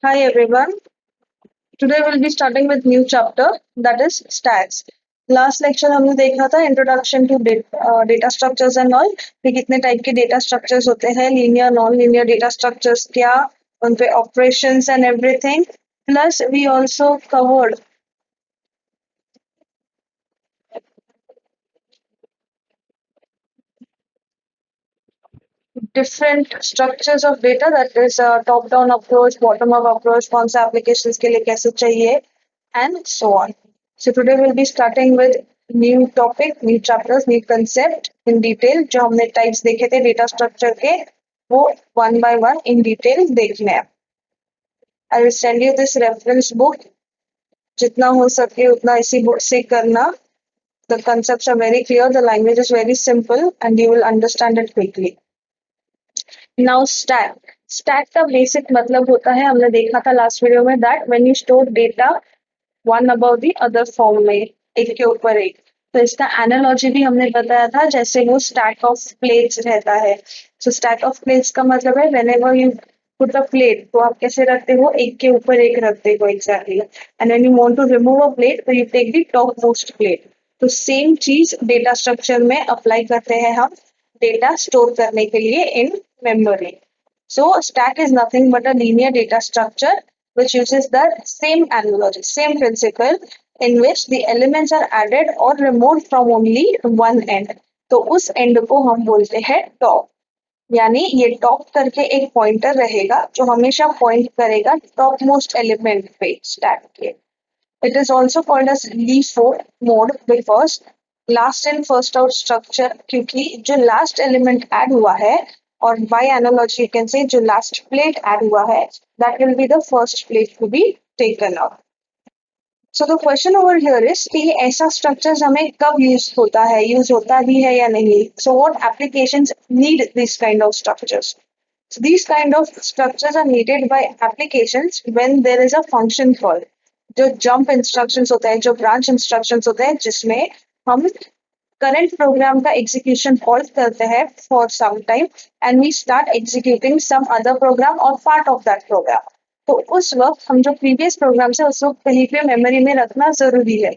Hi everyone. Today we'll be starting with new chapter that is stacks. Last lecture हमने देखा था introduction to data structures and all कि कितने type के data structures होते हैं linear non-linear data structures क्या उन पे operations and everything. Plus we also covered different structures of data that is top down approach, bottom up approach, कौन सा applications के लिए कैसे चाहिए and so on. So today we'll be starting with new topic, new chapters, new concept in detail. जो हमने types देखे थे data structure के वो one by one in detail देखने हैं. I will send you this reference book. जितना हो सके उतना इसी book से करना. The concepts are very clear, the language is very simple and you will understand it quickly. Now stack का basic मतलब होता है हमने देखा था last video में that when you store data one above the other form में एक के ऊपर एक तो इसका एनालॉजी भी हमने बताया था जैसे वो स्टैक ऑफ प्लेट्स रहता है सो स्टैक ऑफ प्लेट्स का मतलब है whenever you put a plate तो आप कैसे रखते हो एक के ऊपर एक रखते हो exactly and when you want to remove a plate तो you take the top most plate तो सेम चीज डेटा स्ट्रक्चर में अप्लाई करते हैं हम डेटा स्टोर करने के लिए in memory so stack is nothing but a linear data structure which uses the same analogy, same principle in which the elements are added or removed from only one end. तो उस end को हम बोलते हैं top. यानी ये top करके एक pointer रहेगा जो हमेशा point करेगा topmost element पे stack के. It is also called as LIFO mode because last in first out structure क्योंकि जो last element add हुआ है और by analogy you can say जो last plate add हुआ है that will be the first plate to be taken out. So the question over here is कि ऐसा structures हमें कब use होता है use होता भी है या नहीं so what applications need this kind of structures. So these kind of structures are needed by applications when there is a function call जो jump instructions होते हैं जो branch instructions होते हैं जिसमें हम current program का execution halt करते हैं for some time and we start executing some other program or part of that program. तो उस वक्त हम जो previous programs है उस वक्त कहीं पे memory में रखना जरूरी है.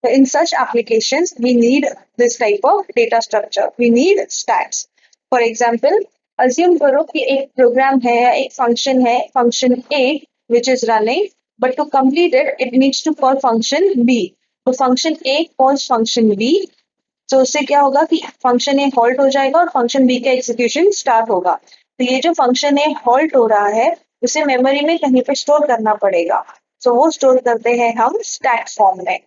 So in such applications we need this type of data structure. We need stacks. For example, assume करो कि एक program है या एक function है function A which is running but to complete it it needs to call function B. तो function A calls function B तो उससे क्या होगा कि फंक्शन ए हॉल्ट हो जाएगा और फंक्शन बी का एग्जीक्यूशन स्टार्ट होगा तो ये जो फंक्शन ए हॉल्ट हो रहा है उसे मेमोरी में कहीं पे स्टोर करना पड़ेगा सो वो स्टोर करते हैं हम स्टैक फॉर्म में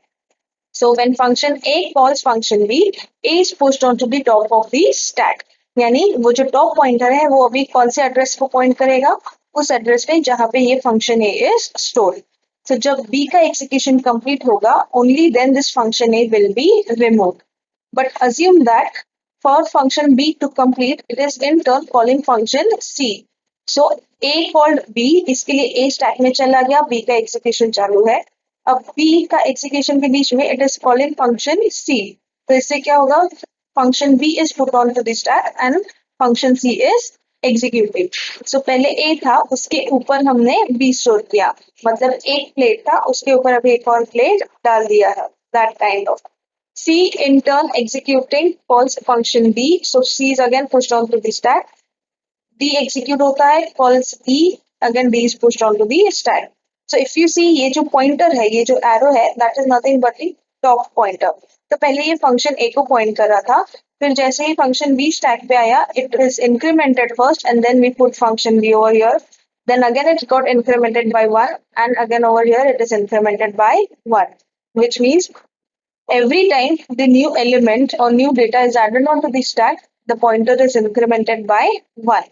so when function A calls function B A is pushed on to the top of the stack यानी वो जो टॉप पॉइंटर है वो अभी कौन से एड्रेस को पॉइंट करेगा उस एड्रेस पे जहां पे ये function A is stored so जब b का एग्जीक्यूशन कंप्लीट होगा only then this function A will be removed but assume that for function b to complete it is in turn calling function c so a called b इसके लिए a stack में चला गया b का execution चालू है अब b का execution के बीच में it is calling function c तो इससे क्या होगा function b is put on to the stack and function c is executed so पहले a था उसके ऊपर हमने b स्टोर किया मतलब एक प्लेट था उसके ऊपर अभी एक और प्लेट डाल दिया है that kind of C in turn executing calls function B. So C is again pushed onto the stack. D execute होता है calls E. Again D is pushed onto the stack. So if you see ये जो pointer है ये जो arrow है that is nothing but the top pointer. तो पहले ये function A को point कर रहा था फिर जैसे ही function B stack पे आया it is incremented first and then we put function B over here. Then again it got incremented by 1 and again over here it is incremented by 1 which means every time the new element or new data is added onto the stack, the pointer is incremented by 1.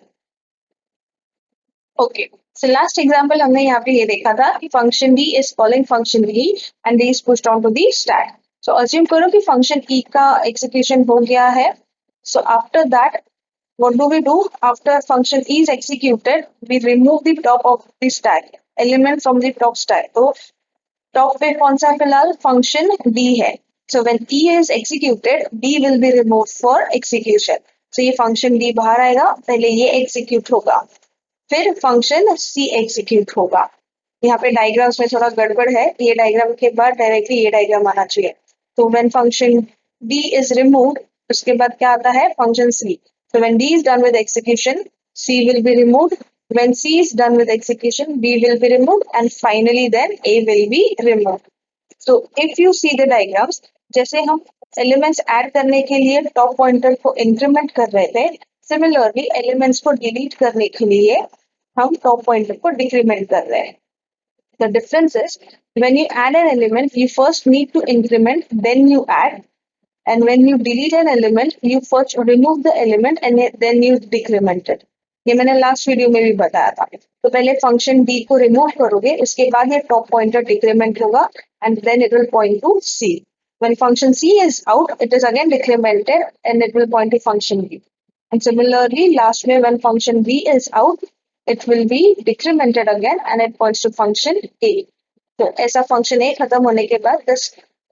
Okay. So last example हमने यहाँ पे ये देखा था कि function D is calling function E and D is pushed onto the stack. So assume करो कि function E का execution हो गया है. So after that, what do we do? After function E is executed, we remove the top of the stack, element from the top stack. तो top पे कौन सा फिलहाल function D है. So when E is executed, D will be removed for execution. So ये function D बाहर आएगा, पहले ये execute होगा, फिर function C execute होगा. यहाँ पे डायग्राम्स में थोड़ा गड़बड़ है, ये डायग्राम के बाद डायरेक्टली ये डायग्राम आना चाहिए। तो when function d is removed, उसके बाद क्या आता है function c. So when d is done with execution, c will be removed. When c is done with execution, b will be removed, and finally then a will be removed. So if you see the diagrams, जैसे हम elements add करने के लिए top pointer को increment कर रहे थे, similarly elements को डिलीट करने के लिए हम टॉप पॉइंटर को डिक्रीमेंट कर रहे हैं. The difference is when you add an element, you first need to increment, then you add. And when you delete an element, you first remove the element and then you decrement it. ये मैंने last video में भी बताया था. तो पहले function d को remove करोगे, उसके बाद ये टॉप पॉइंटर डिक्रीमेंट होगा and then it will point to c. When function c is out, it is again decremented and it will point to function b. And similarly, last में when function b is out, it will be decremented again and it points to function a. तो ऐसा function a खत्म होने के बाद this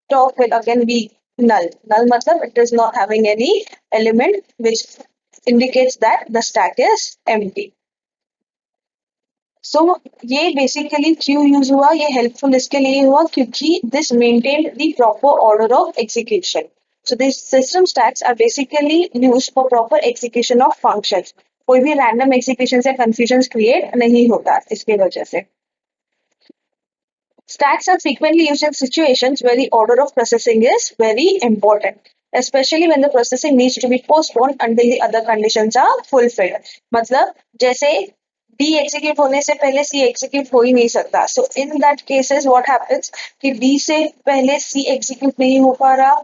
top will again be null. Null मतलब it is not having any element which indicates that the stack is empty. So ये basically क्यों use हुआ, ये हेल्पफुल इसके लिए हुआ क्योंकि this maintained the proper order of execution. So these system stacks are basically used for proper execution of functions. कोई भी random execution से confusions create नहीं होता इसके वजह से. Stacks are frequently used in situations where the order of processing is very important, especially when the processing needs to be postponed until the other conditions are fulfilled. मतलब जैसे D execute होने से पहले C execute हो ही नहीं सकता. So in that cases what happens कि D से पहले C execute नहीं हो पा रहा,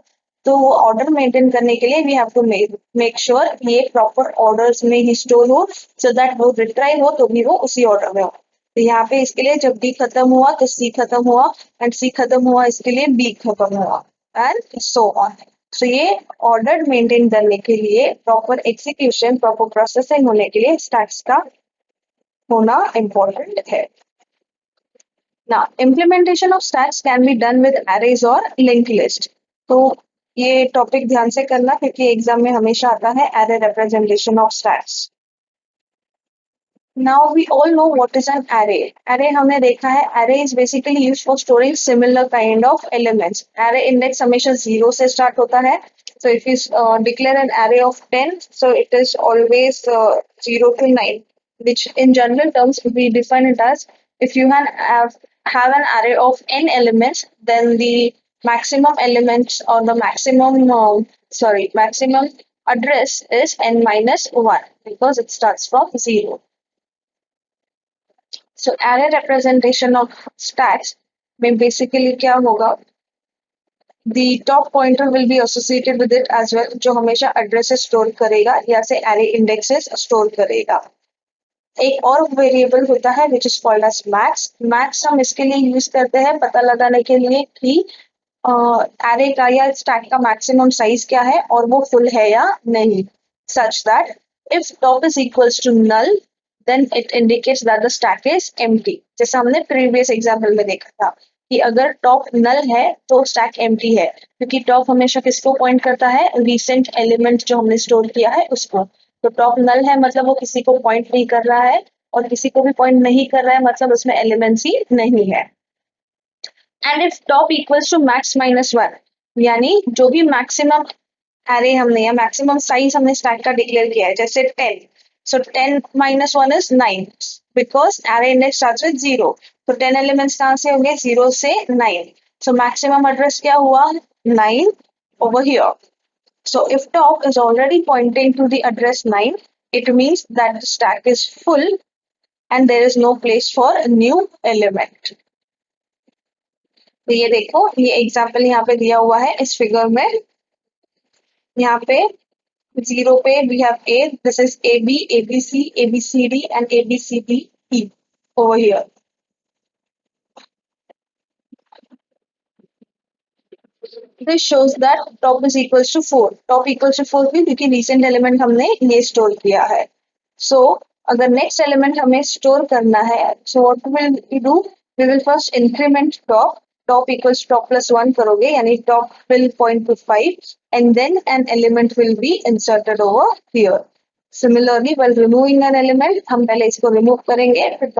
तो वो ऑर्डर मेंटेन करने के लिए we have to make sure ये प्रॉपर ऑर्डर्स में ही स्टोर हो, सो दैट वो रिट्राई हो तो भी वो उसी ऑर्डर में हो. तो यहाँ पे इसके लिए जब डी खत्म हुआ तो सी खत्म हुआ एंड सी खत्म हुआ इसके लिए बी खत्म हुआ एंड सो ऑन. सो ये ऑर्डर मेंटेन करने के लिए प्रॉपर एग्जीक्यूशन प्रॉपर प्रोसेसिंग होने के लिए स्टैक्स का होना इम्पोर्टेंट है. Now implementation of stacks can be done with arrays or linked list. तो ये टॉपिक ध्यान से करना क्योंकि एग्जाम में हमेशा आता है array representation of stacks. Now we all know what is an array. Array हमने देखा है, array is basically used for storing similar kind of elements. Array index हमेशा 0 से start होता है. So if you declare an array of 10, so it is always 0 to 9, which in general terms we define it as if you have an array of n elements, then the maximum elements or the maximum address is n minus 1 because it starts from 0. So array representation of stacks में basically क्या होगा, the top pointer will be associated with it as well, जो हमेशा addresses store करेगा या से array indexes store करेगा. एक और वेरिएबल होता है which is called as max. Max हम इसके लिए यूज करते हैं पता लगाने के लिए कि array का या stack का maximum size क्या है और वो full है या नहीं, such that if top is equals to null, then it indicates that the stack is empty. जैसा हमने previous example में देखा था कि अगर top null है तो stack empty है क्योंकि top हमेशा किसको point करता है, recent element जो हमने store किया है उसको. तो top null है मतलब वो किसी को point नहीं कर रहा है और किसी को भी point नहीं कर रहा है मतलब उसमें elements ही नहीं है. And if top equals to max minus 1, यानी जो भी maximum array हमने या maximum size हमने stack का declare किया है जैसे 10. So 10 minus 1 is 9 because array index starts with 0. So 10 elements कहाँ से होंगे, 0 से 9. So maximum address क्या हुआ, 9 over here. So if top is already pointing to the address 9, it means that the stack is full and there is no place for a new element. तो ये देखो, ये एग्जाम्पल यहाँ पे दिया हुआ है इस फिगर में. यहाँ पे 0 पे we have A, this is AB, ABC, ABCD and ABCDE over here. This shows that top is equals to 4. Top equals to 4 भी क्योंकि recent element हमने ये store किया है. So अगर next element हमें store करना है, so what will we do? We will first increment top. Top equals top plus 1 करोगे यानी top will point to 5 and then an element will be inserted over here. Similarly, while removing an element, हम पहले इसको remove करेंगे फिर